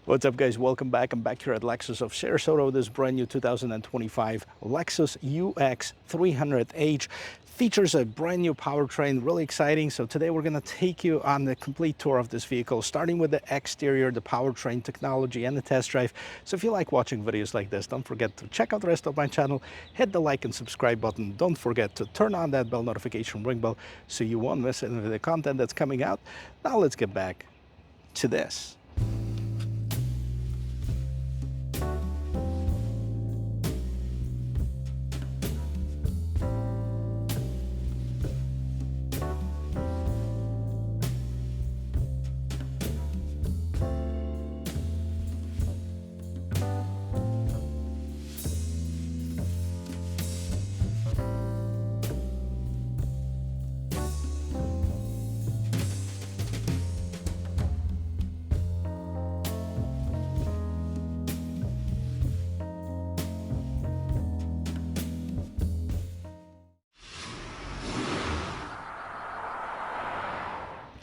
What's up, guys? Welcome back. I'm back here at Lexus of Sarasota with this brand new 2025 Lexus UX300h. Features a brand new powertrain, really exciting. So today we're going to take you on the complete tour of this vehicle, starting with the exterior, the powertrain technology, and the test drive. So if you like watching videos like this, don't forget to check out the rest of my channel, hit the like and subscribe button. Don't forget to turn on that bell notification ring bell so you won't miss any of the content that's coming out. Now let's get back to this.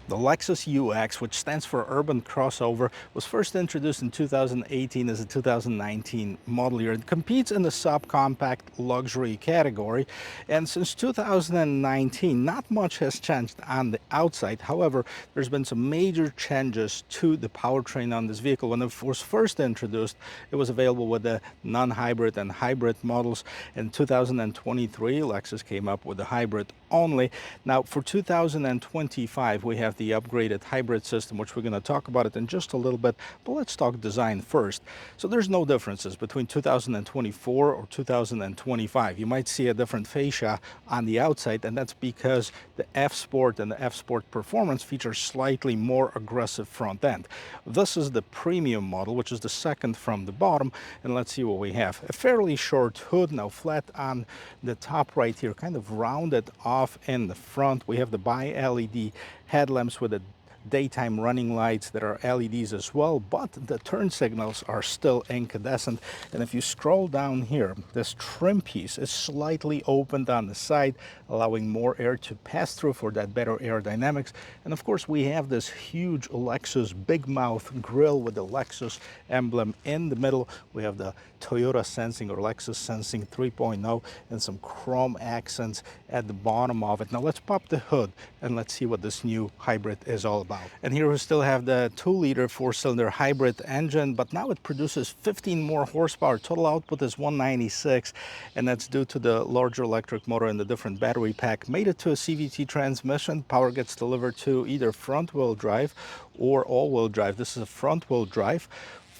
The Lexus UX, which stands for Urban Crossover, was first introduced in 2018 as a 2019 model year. It competes in the subcompact luxury category, and since 2019, not much has changed on the outside. However, there's been some major changes to the powertrain on this vehicle. When it was first introduced, it was available with the non-hybrid and hybrid models. In 2023, Lexus came up with the hybrid only. Now, for 2025, we have the upgraded hybrid system, which we're going to talk about it in just a little bit, but let's talk design first. So there's no differences between 2024 or 2025. You might see a different fascia on the outside, and that's because the F-Sport and the F-Sport Performance feature slightly more aggressive front end. This is the premium model, which is the second from the bottom, and let's see what we have. A fairly short hood, now flat on the top right here, kind of rounded off in the front. We have the bi-LED headlamps with the daytime running lights that are LEDs as well, but the turn signals are still incandescent. And if you scroll down here, this trim piece is slightly opened on the side, allowing more air to pass through for that better aerodynamics. And of course, we have this huge Lexus big mouth grille with the Lexus emblem in the middle. We have the Toyota Sensing or Lexus Sensing 3.0 and some chrome accents at the bottom of it. Now let's pop the hood and let's see what this new hybrid is all about. And here we still have the 2-liter 4-cylinder hybrid engine, but now it produces 15 more horsepower. Total output is 196, and that's due to the larger electric motor and the different battery pack. Made it to a CVT transmission. Power gets delivered to either front-wheel drive or all-wheel drive. This is a front-wheel drive.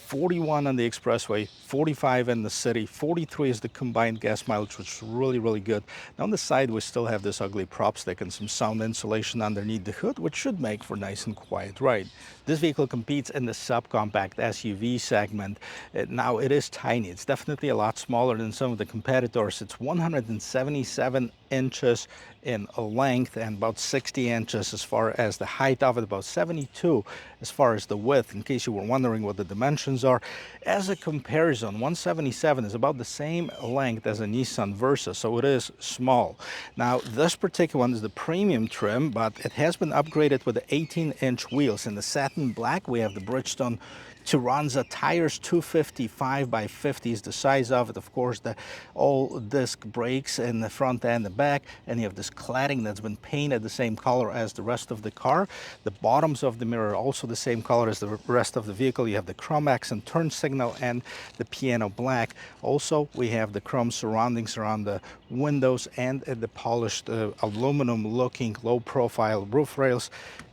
41 on the expressway, 45 in the city, 43 is the combined gas mileage, which is really good. Now on the side, we still have this ugly prop stick and some sound insulation underneath the hood, which should make for a nice and quiet ride. This vehicle competes in the subcompact SUV segment. Now it is tiny. It's definitely a lot smaller than some of the competitors. It's 177 inches in length and about 60 inches as far as the height of it, about 72 as far as the width, in case you were wondering what the dimensions are. As a comparison, 177 is about the same length as a Nissan Versa, so it is small. Now this particular one is the premium trim, but it has been upgraded with the 18-inch wheels. In the satin black, we have the Bridgestone Turanza tires, 255 by 50 is the size of it. Of course, the all disc brakes in the front and the back, and you have this cladding that's been painted the same color as the rest of the car. The bottoms of the mirror are also the same color as the rest of the vehicle. You have the chrome accent turn signal and the piano black. Also, we have the chrome surroundings around the windows and the polished aluminum looking low profile roof rails.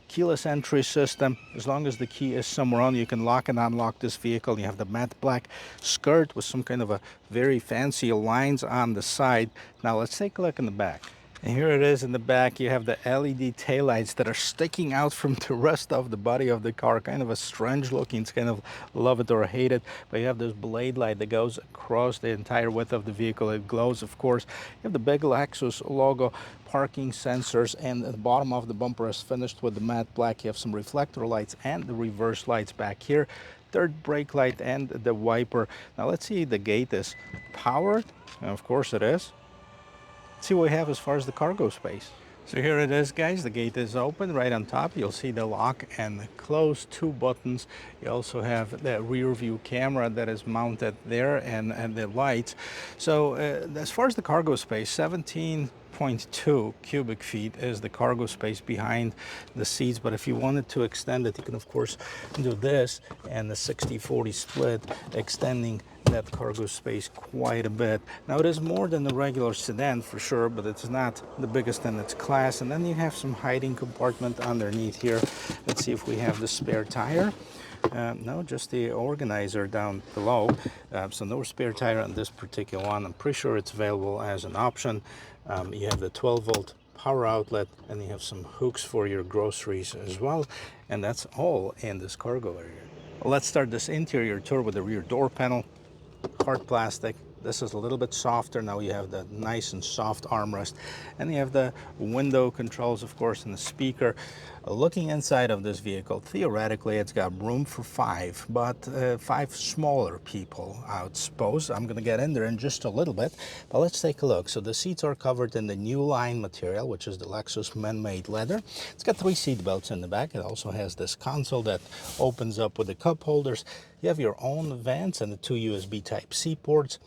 Keyless entry system. As long as the key is somewhere on, you can lock and unlock this vehicle. You have the matte black skirt with some kind of a very fancy lines on the side. Now let's take a look in the back. And here it is in the back. You have the LED taillights that are sticking out from the rest of the body of the car. Kind of a strange looking. It's kind of love it or hate it. But you have this blade light that goes across the entire width of the vehicle. It glows, of course. You have the big Lexus logo, parking sensors, and the bottom of the bumper is finished with the matte black. You have some reflector lights and the reverse lights back here. Third brake light and the wiper. Now let's see, the gate is powered. And of course it is. Let's see what we have as far as the cargo space. So here it is, guys. The gate is open. Right on top, you'll see the lock and the close, two buttons. You also have the rear view camera that is mounted there, and the lights. So as far as the cargo space, 17.2 cubic feet is the cargo space behind the seats. But if you wanted to extend it, you can of course do this, and the 60-40 split, extending that cargo space quite a bit. Now it is more than the regular sedan for sure, but it's not the biggest in its class. And then you have some hiding compartment underneath here. Let's see if we have the spare tire. No, just the organizer down below. So no spare tire on this particular one. I'm pretty sure it's available as an option. You have the 12-volt power outlet, and you have some hooks for your groceries as well. And that's all in this cargo area. Well, let's start this interior tour with the rear door panel. Hard plastic. This is a little bit softer. Now you have the nice and soft armrest, and you have the window controls, of course, and the speaker. Looking inside of this vehicle, theoretically it's got room for five, but five smaller people, I would suppose. I'm going to get in there in just a little bit, but let's take a look. So the seats are covered in the new line material, which is the Lexus man-made leather. It's got 3 seat belts in the back. It also has this console that opens up with the cup holders. You have your own vents and the 2 USB Type-C ports.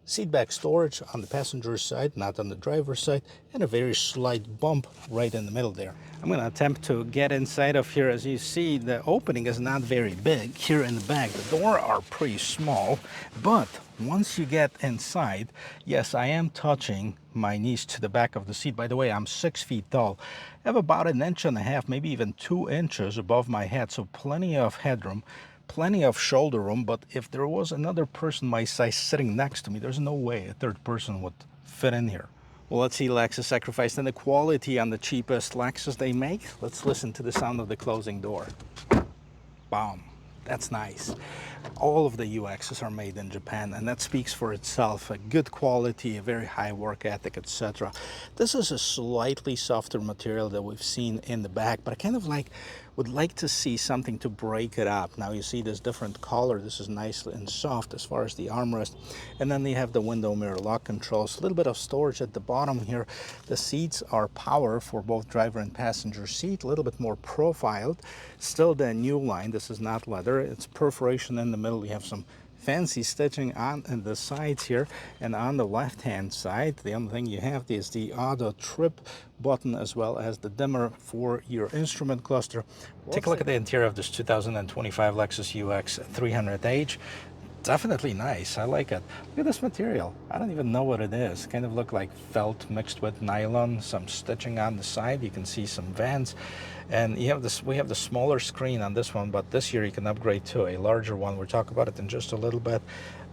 Seatback storage on the passenger side, not on the driver's side, and a very slight bump right in the middle there. I'm going to attempt to get inside of here. As you see, the opening is not very big here in the back. The doors are pretty small, but once you get inside, yes, I am touching my knees to the back of the seat. By the way, I'm 6 feet tall. I have about 1.5 inches, maybe even 2 inches above my head, so plenty of headroom. Plenty of shoulder room, but if there was another person my size sitting next to me, there's no way a third person would fit in here. Well, let's see Lexus sacrificed in the quality on the cheapest Lexus they make. Let's listen to the sound of the closing door. Bam. That's nice. All of the UXs are made in Japan, and that speaks for itself. A good quality, a very high work ethic, etc. This is a slightly softer material that we've seen in the back, but I kind of would like to see something to break it up. Now you see this different color. This is nice and soft as far as the armrest. And then you have the window mirror lock controls. A little bit of storage at the bottom here. The seats are power for both driver and passenger seat. A little bit more profiled. Still the new line. This is not leather. It's perforation in the middle. You have some fancy stitching on the sides here, and on the left hand side the only thing you have is the auto trip button, as well as the dimmer for your instrument cluster. Take a look at the interior of this 2025 Lexus UX300h. Definitely nice. I like it. Look at this material. I don't even know what it is. Kind of look like felt mixed with nylon. Some stitching on the side. You can see some vents, and you have this. We have the smaller screen on this one, but this year you can upgrade to a larger one. We'll talk about it in just a little bit.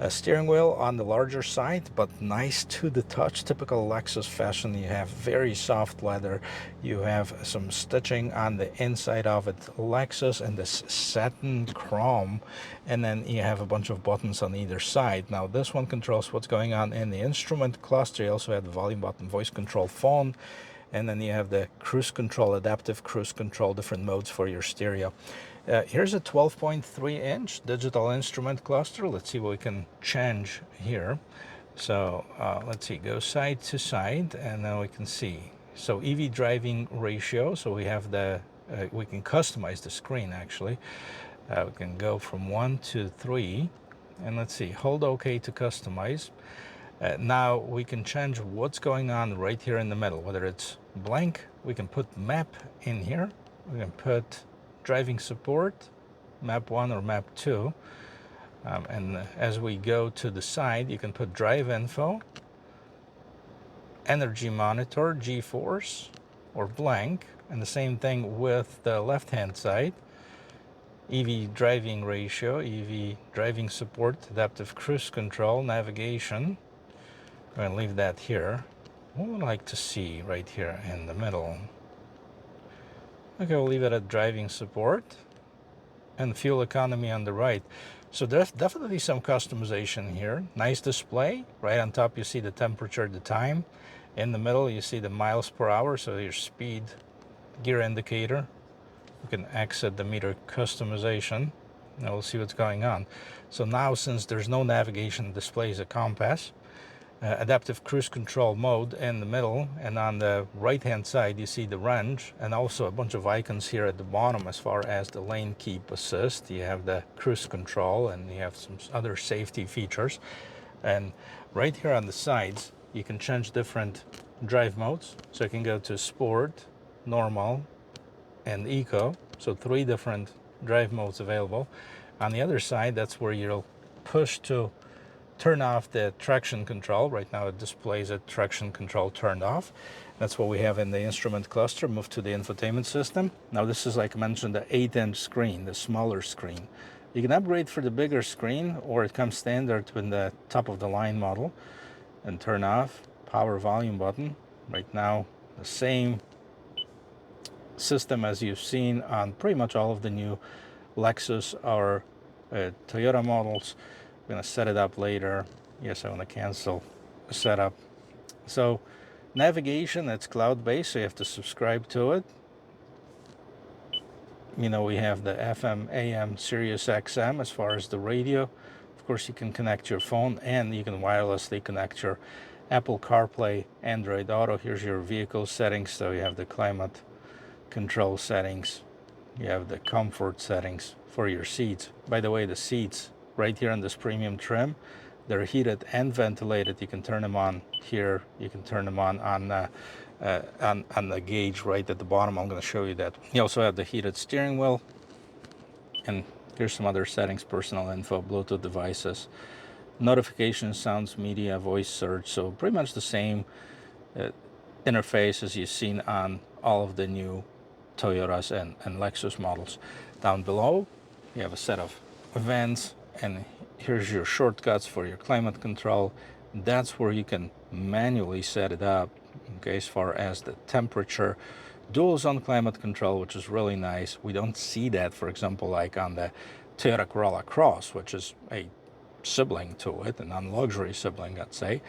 A steering wheel on the larger side, but nice to the touch. Typical Lexus fashion. You have very soft leather. You have some stitching on the inside of it, Lexus, and this satin chrome, and then you have a bunch of buttons on either side. Now this one controls what's going on in the instrument cluster. You also have the volume button, voice control, phone, and then you have the cruise control, adaptive cruise control, different modes for your stereo. Here's a 12.3-inch digital instrument cluster. Let's see what we can change here. So let's see, go side to side, and now we can see. So EV driving ratio, so we have the, we can customize the screen actually. We can go from 1 to 3, and let's see, hold OK to customize. Now we can change what's going on right here in the middle, whether it's blank. We can put map in here. We can put driving support, map 1 or map 2. And as we go to the side, you can put drive info, energy monitor, G-force, or blank. And the same thing with the left-hand side. EV driving ratio, EV driving support, adaptive cruise control, navigation. I'm going to leave that here. What would I like to see right here in the middle? Okay, we'll leave it at driving support, and fuel economy on the right. So there's definitely some customization here. Nice display. Right on top you see the temperature, the time. In the middle you see the miles per hour, so your speed gear indicator. You can exit the meter customization. Now we'll see what's going on. So now, since there's no navigation, it displays a compass. adaptive cruise control mode in the middle, and on the right hand side you see the range, and also a bunch of icons here at the bottom as far as the lane keep assist. You have the cruise control, and you have some other safety features. And right here on the sides you can change different drive modes, so you can go to sport, normal, and eco. So 3 different drive modes available. On the other side, that's where you'll push to turn off the traction control. Right now it displays a traction control turned off. That's what we have in the instrument cluster. Move to the infotainment system. Now this is, like I mentioned, the 8-inch screen, the smaller screen. You can upgrade for the bigger screen, or it comes standard in the top of the line model. And turn off power volume button. Right now the same system as you've seen on pretty much all of the new Lexus or Toyota models. I'm going to set it up later. Yes, I want to cancel the setup. So navigation, that's cloud-based, so you have to subscribe to it. You know, we have the FM, AM, Sirius XM as far as the radio. Of course, you can connect your phone, and you can wirelessly connect your Apple CarPlay, Android Auto. Here's your vehicle settings. So you have the climate control settings. You have the comfort settings for your seats. By the way, the seats right here on this premium trim, they're heated and ventilated. You can turn them on here. You can turn them on the gauge right at the bottom. I'm going to show you that. You also have the heated steering wheel. And here's some other settings: personal info, Bluetooth devices, notifications, sounds, media, voice search. So pretty much the same interface as you've seen on all of the new Toyotas and Lexus models. Down below, you have a set of events, and here's your shortcuts for your climate control. That's where you can manually set it up, okay, as far as the temperature. Dual zone climate control, which is really nice. We don't see that, for example, like on the Toyota Corolla Cross, which is a sibling to it, a non-luxury sibling, I'd say.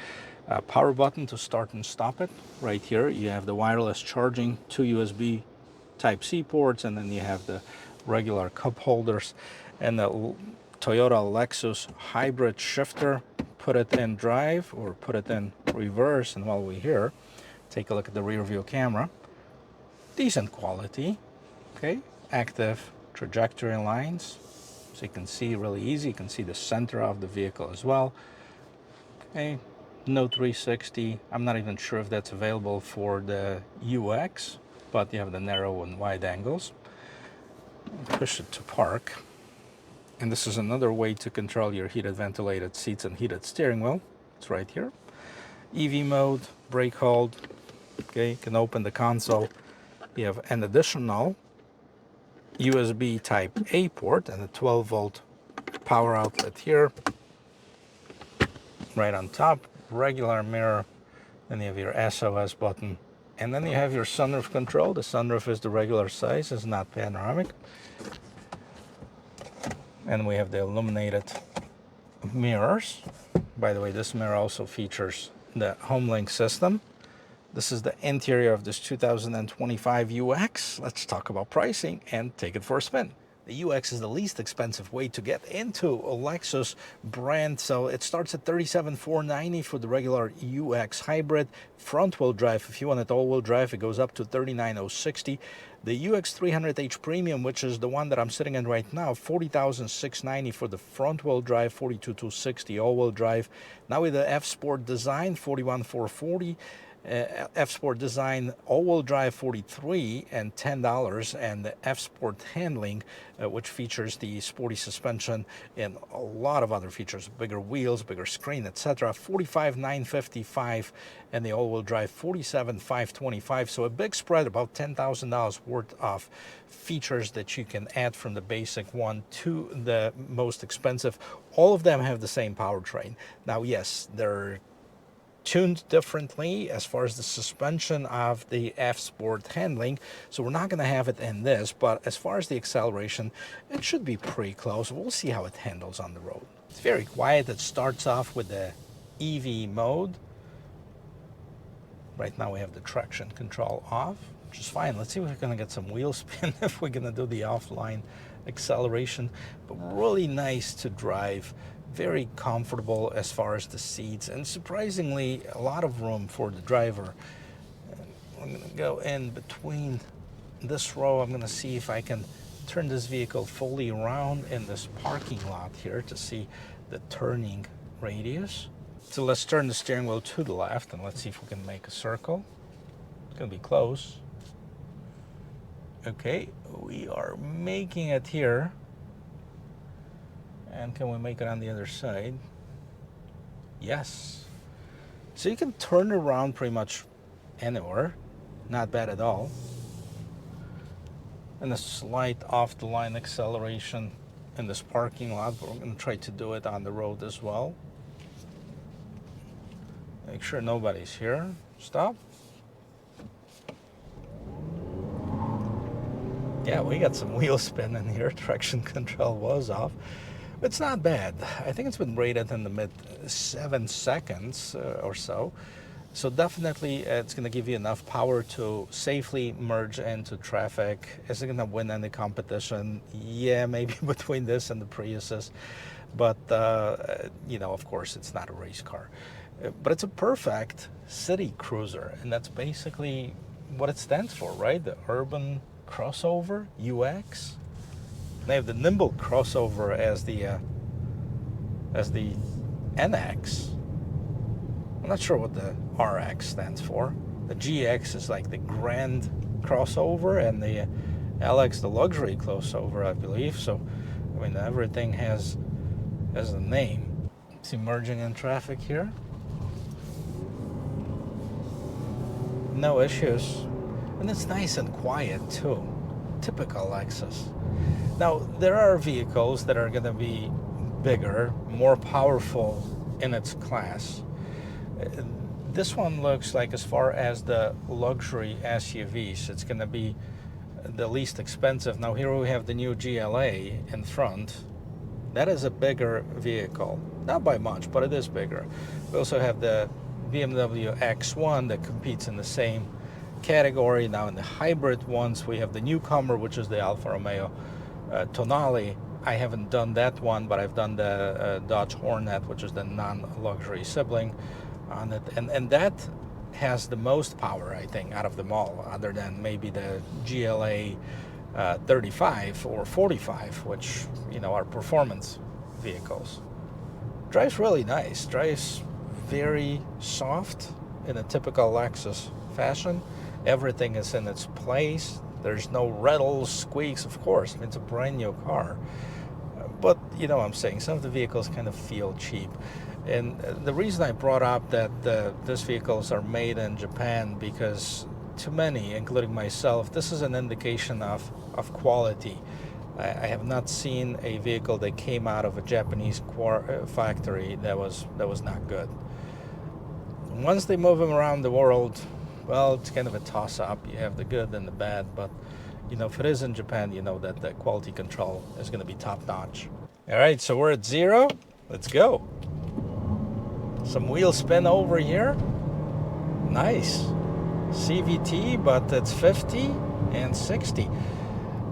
Power button to start and stop it. Right here you have the wireless charging, 2 USB Type-C ports, and then you have the regular cup holders, and the Toyota Lexus hybrid shifter. Put it in drive or put it in reverse, and while we're here, take a look at the rear view camera. Decent quality, okay? Active trajectory lines, so you can see really easy. You can see the center of the vehicle as well. Okay, no 360. I'm not even sure if that's available for the UX, but you have the narrow and wide angles. Push it to park. And this is another way to control your heated ventilated seats and heated steering wheel. It's right here. EV mode, brake hold. Okay, you can open the console. You have an additional USB Type A port and a 12-volt power outlet here. Right on top, regular mirror. Then you have your SOS button. And then you have your sunroof control. The sunroof is the regular size, it's not panoramic. And we have the illuminated mirrors. By the way, this mirror also features the HomeLink system. This is the interior of this 2025 UX. Let's talk about pricing and take it for a spin. The UX is the least expensive way to get into a Lexus brand. So it starts at $37,490 for the regular UX hybrid. Front-wheel drive, if you want it all-wheel drive, it goes up to $39,060. The UX300h Premium, which is the one that I'm sitting in right now, $40,690 for the front-wheel drive, $42,260 all-wheel drive. Now with the F-Sport design, $41,440. F-Sport design all-wheel drive $43 and $10, and the F-Sport handling, which features the sporty suspension and a lot of other features, bigger wheels, bigger screen, etc., $45,955, and the all-wheel drive $47,525. So a big spread, about $10,000 worth of features that you can add from the basic one to the most expensive. All of them have the same powertrain. Now, yes, they're tuned differently as far as the suspension of the F-Sport handling, so we're not going to have it in this, but as far as the acceleration, it should be pretty close. We'll see how it handles on the road. It's very quiet. It starts off with the EV mode. Right now we have the traction control off, which is fine. Let's see if we're going to get some wheel spin if we're going to do the offline acceleration, but really nice to drive. Very comfortable as far as the seats, and surprisingly a lot of room for the driver. I'm going to go in between this row. I'm going to see if I can turn this vehicle fully around in this parking lot here to see the turning radius. So let's turn the steering wheel to the left and let's see if we can make a circle. It's going to be close. Okay, we are making it here. And can we make it on the other side? Yes. So you can turn around pretty much anywhere. Not bad at all. And a slight off the line acceleration in this parking lot, but we're going to try to do it on the road as well. Make sure nobody's here. Stop. Yeah, we got some wheel spin in here. Traction control was off. It's not bad. I think it's been rated in the mid 7 seconds or so. So definitely it's going to give you enough power to safely merge into traffic. Is it going to win any competition? Yeah, maybe between this and the Priuses. But, you know, of course, it's not a race car. But it's a perfect city cruiser. And that's basically what it stands for, right? The urban crossover, UX. They have the nimble crossover as the NX. I'm not sure what the RX stands for. The GX is like the grand crossover, and the LX the luxury crossover, I believe. So, I mean, everything has a name. See, merging in traffic here. No issues, and it's nice and quiet too. Typical Lexus. Now, there are vehicles that are going to be bigger, more powerful in its class. This one looks like, as far as the luxury SUVs, it's going to be the least expensive. Now, here we have the new GLA in front. That is a bigger vehicle. Not by much, but it is bigger. We also have the BMW X1 that competes in the same category. Now, in the hybrid ones, we have the newcomer, which is the Alfa Romeo Tonale. I haven't done that one, but I've done the Dodge Hornet, which is the non-luxury sibling on it, and that has the most power, I think, out of them all, other than maybe the GLA 35 or 45, which, you know, are performance vehicles. Drives really nice. Drives very soft in a typical Lexus fashion. Everything is in its place. There's no rattles, squeaks, of course. It's a brand new car. But, you know what I'm saying, some of the vehicles kind of feel cheap. And the reason I brought up that these vehicles are made in Japan, because to many, including myself, this is an indication of quality. I have not seen a vehicle that came out of a Japanese factory that was not good. Once they move them around the world, well, it's kind of a toss-up. You have the good and the bad, but, you know, if it is in Japan, you know that the quality control is going to be top-notch. All right, so we're at 0. Let's go. Some wheel spin over here. Nice. CVT, but it's 50 and 60.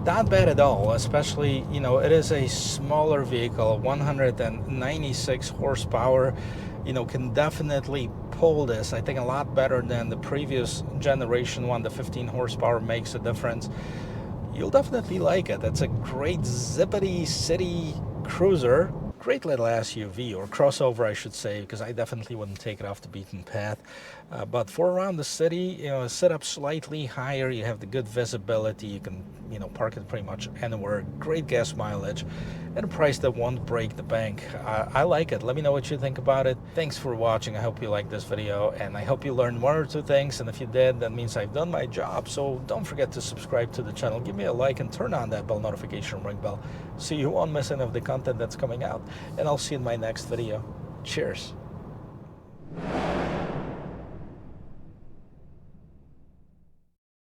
Not bad at all, especially, you know, it is a smaller vehicle, 196 horsepower. You know, can definitely pull this, I think, a lot better than the previous generation one. The 15 horsepower makes a difference. You'll definitely like it. It's a great zippity city cruiser. Great little SUV, or crossover, I should say, because I definitely wouldn't take it off the beaten path. But for around the city, you know, set up slightly higher. You have the good visibility. You can, you know, park it pretty much anywhere. Great gas mileage, and a price that won't break the bank. I like it. Let me know what you think about it. Thanks for watching. I hope you liked this video, and I hope you learned 1 or 2 things. And if you did, that means I've done my job. So don't forget to subscribe to the channel. Give me a like and turn on that bell notification ring bell so you won't miss any of the content that's coming out. And I'll see you in my next video. Cheers.